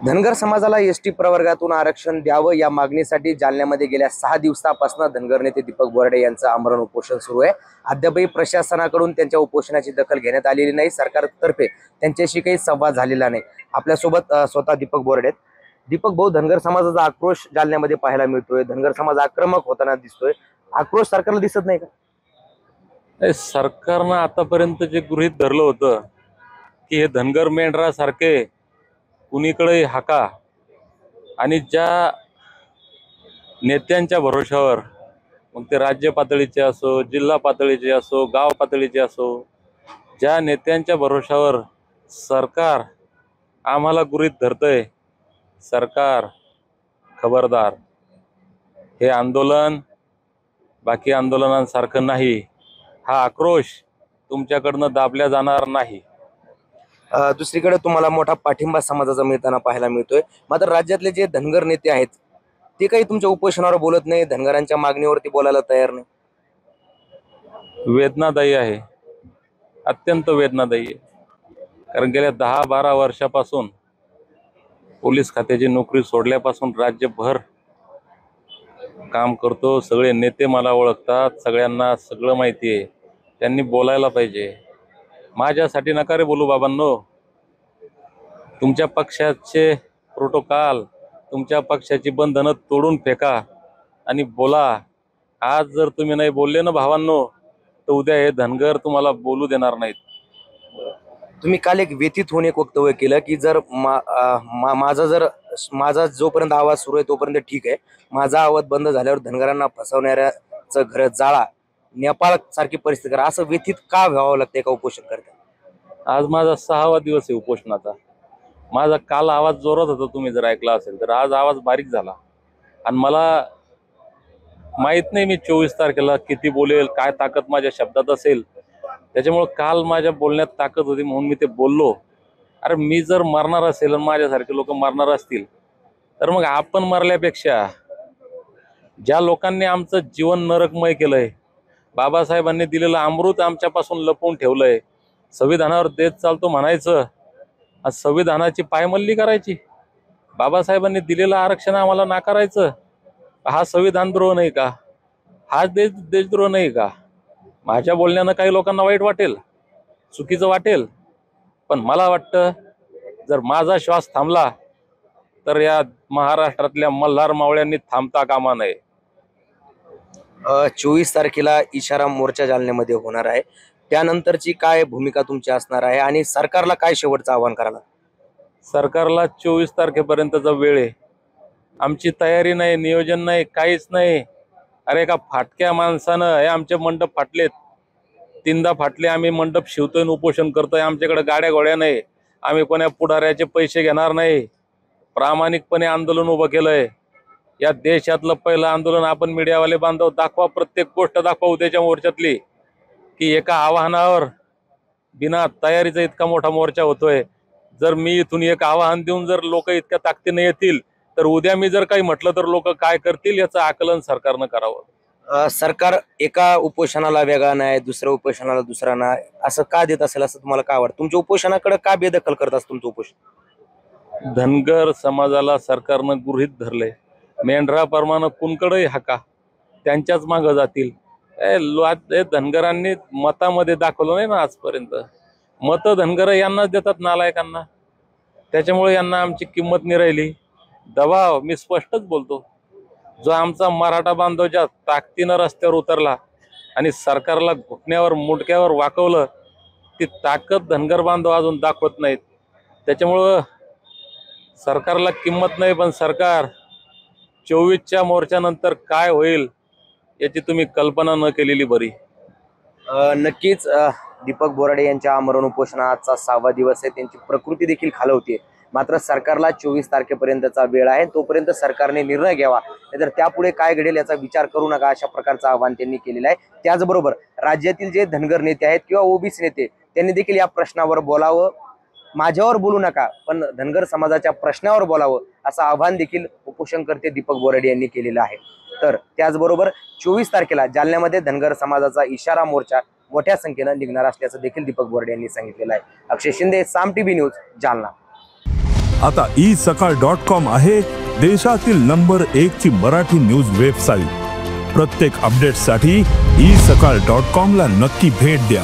धनगर समाजाला एसटी प्रवर्गातून आरक्षण द्यावं या मागणीसाठी जालन्यामध्ये गेल्या 6 दिवसापासून धनगर नेते दीपक बोराडे यांचं आमरण उपोषण सुरू आहे। अद्यापही प्रशासनाकडून त्यांच्या उपोषणाची दखल घेण्यात आलेली नाही। सरकारतर्फे त्यांच्याशी काही संवाद झालेला नाही। आपल्यासोबत स्वतः दीपक बोराडे। दीपक भाऊ, धनगर समाजाचा आक्रोश जालन्यामध्ये पाहायला मिळतोय। धनगर समाज आक्रमक होताना दिसतोय। आक्रोश सरकारला दिसत नाही का? सरकारनं आतापर्यंत जे गृहीत धरलं होतं की हे धनगर मेंढरा सारखे कुणीकडे हाका आणि ज्या नेत्यांच्या भरोशावर, मग ते राज्य पातळीचे असो, जिल्हा पातळीचे असो, गाव पातळीचे असो, ज्या नेत्यांच्या भरोशावर सरकार आम्हाला गृहीत धरतंय, सरकार खबरदार, हे आंदोलन बाकी आंदोलनांसारखं नाही। हा आक्रोश तुमच्याकडनं दाबल्या जाणार नाही। दुसरीकडे तुम्हाला मोठा पाठिंबा समाजाचा मिळताना पाहायला मिळतोय। मात्र राज्यातले जे धनगर नेते आहेत ते काही तुमच्या उपोषणावर बोलत नाही, धनगरांच्या मागणीवरती बोलायला तयार नाही। वेदनादायी आहे, अत्यंत वेदनादायी आहे। कारण गेल्या 10-12 वर्षापासून पोलीस खात्याची नोकरी सोडल्यापासून राज्यभर काम करतो। सगळे नेते मला ओळखतात, सगळ्यांना सगळं माहिती आहे। त्यांनी बोलायला पाहिजे। माझ्यासाठी नका रे बोलू बाबांनो। तुमच्या पक्षाचे प्रोटोकॉल, तुमच्या पक्षाची बंधनं तोडून फेका आणि बोला। आज जर तुम्ही नाही बोलले ना भावांनो, तर उद्या हे धनगर तुम्हाला बोलू देणार नाहीत। तुम्ही काल एक व्यथित होऊन एक वक्तव्य केलं की जर माझा जोपर्यंत आवाज सुरू आहे तोपर्यंत ठीक आहे, माझा आवाज बंद झाल्यावर धनगरांना फसवणाऱ्याचं घर जाळा, नेपाळ सारखी परिस्थिती करा, असं व्यथित का व्हावं लागतंय का उपोषण करता? आज माझा 6वा दिवस आहे उपोषणाचा। माझा काल आवाज जोरात होता, तुम्ही जर ऐकला असेल तर। आज आवाज बारीक झाला आणि मला माहित नाही मी 24 तारखेला किती बोलेल, काय ताकद माझ्या शब्दात असेल। त्याच्यामुळे काल माझ्या बोलण्यात ताकद होती म्हणून मी ते बोललो। अरे मी जर मरणार असेल आणि माझ्यासारखे लोक मरणार असतील तर मग आपण मरल्यापेक्षा ज्या लोकांनी आमचं जीवन नरकमय केलंय, बाबासाहेबांनी दिलेलं अमृत आमच्यापासून लपवून ठेवलंय, संविधानावर देत चालतो म्हणायचं, आज संविधानाची पायमल्ली करायची, बाबासाहेबांनी दिलेलं आरक्षण आम्हाला नाकारायचं, हा संविधानद्रोह नाही का? हा देशद्रोह नाही का? माझ्या बोलण्यानं काही लोकांना वाईट वाटेल, चुकीचं वाटेल, पण मला वाटतं जर माझा श्वास थांबला तर या महाराष्ट्रातल्या मल्हार मावळ्यांनी थांबता कामा नये। 24 तारखेला इशारा मोर्चा जालन्यामध्ये होणार आहे, त्यानंतरची काय भूमिका तुमची असणार आहे आणि सरकारला काय शेवटचं आव्हान करायला? सरकारला 24 तारखेपर्यंतचा वेळ आहे। आमची तयारी नाही, नियोजन नाही, काहीच नाही। अरे एका फाटक्या माणसानं हे आमचे मंडप फाटलेत, 3दा फाटले। आम्ही मंडप शिवतोय, उपोषण करतोय। आमच्याकडे गाड्या घोड्या नाही, आम्ही कोण्या पुढाऱ्याचे पैसे घेणार नाही। प्रामाणिकपणे आंदोलन उभं केलंय। या देशातलं पहिलं आंदोलन आपण मीडियावाले बांधव दाखवा, प्रत्येक गोष्ट दाखवा उद्याच्या मोर्चातली, की एका आवाहनावर बिना तयारीचा इतका मोठा मोर्चा होतोय। जर मी इथून एक आवाहन देऊन जर लोक इतक्या ताकदीने येतील तर उद्या मी जर काही म्हटलं तर लोक काय करतील याचं आकलन सरकारनं करावं। सरकार एका उपोषणाला वेगळा नाही, दुसऱ्या उपोषणाला दुसरा नाही, असं का देत असेल असं तुम्हाला काय वाटतं? तुमच्या उपोषणाकडे का बेदखल करत असतं तुमचं उपोषण? धनगर समाजाला सरकारनं गृहीत धरलंय। मेंढराप्रमाणे कुणकडे हाका, त्यांच्याच मागं जातील। धनगरांनी मतामध्ये दाखवलं नाही ना आजपर्यंत। मत धनगर यांनाच देतात, नालायकांना। त्याच्यामुळे यांना आमची किंमत नाही राहिली। दबाव, मी स्पष्टच बोलतो, जो आमचा मराठा बांधव ज्या ताकदीनं रस्त्यावर उतरला आणि सरकारला घुटण्यावर मुंडक्यावर वाकवलं, ती ताकद धनगर बांधव अजून दाखवत नाहीत। त्याच्यामुळं सरकारला किंमत नाही, पण सरकार 24च्या मोर्चानंतर काय होईल याची तुम्ही कल्पना न केलेली बरी। नक्कीच दीपक बोराडे यांच्या आमरण उपोषणाचा 6वा दिवस आहे, त्यांची प्रकृती देखील खालवते। मात्र सरकारला 24 तारखेपर्यंतचा वेळ आहे, तोपर्यंत सरकारने निर्णय घ्यावा, नाहीतर त्यापुढे काय घडेल याचा विचार करू नका, अशा प्रकारचं आवाहन त्यांनी केलेलं आहे। त्याचबरोबर राज्यातील जे धनगर नेते आहेत किंवा ओबीसी नेते, त्यांनी देखील या प्रश्नावर बोलावं। माझ्यावर बोलू नका, पण धनगर समाजाच्या प्रश्नावर बोलावं, असं आवाहन देखील उपोषणकर्ते दीपक बोराडे यांनी केलेलं आहे। तर त्याचबरोबर 24 तारखेला जालन्यामध्ये धनगर समाजाचा इशारा मोर्चा मोठ्या संख्येनं निघणार असल्याचं देखील दीपक बोराडे यांनी सांगितलेलं आहे। अक्षय शिंदे, साम टीव्ही न्यूज, जालना। आता isakal.com आहे देशातील नंबर 1 ची मराठी न्यूज वेबसाईट। प्रत्येक अपडेटसाठी isakal.com ला नक्की भेट द्या।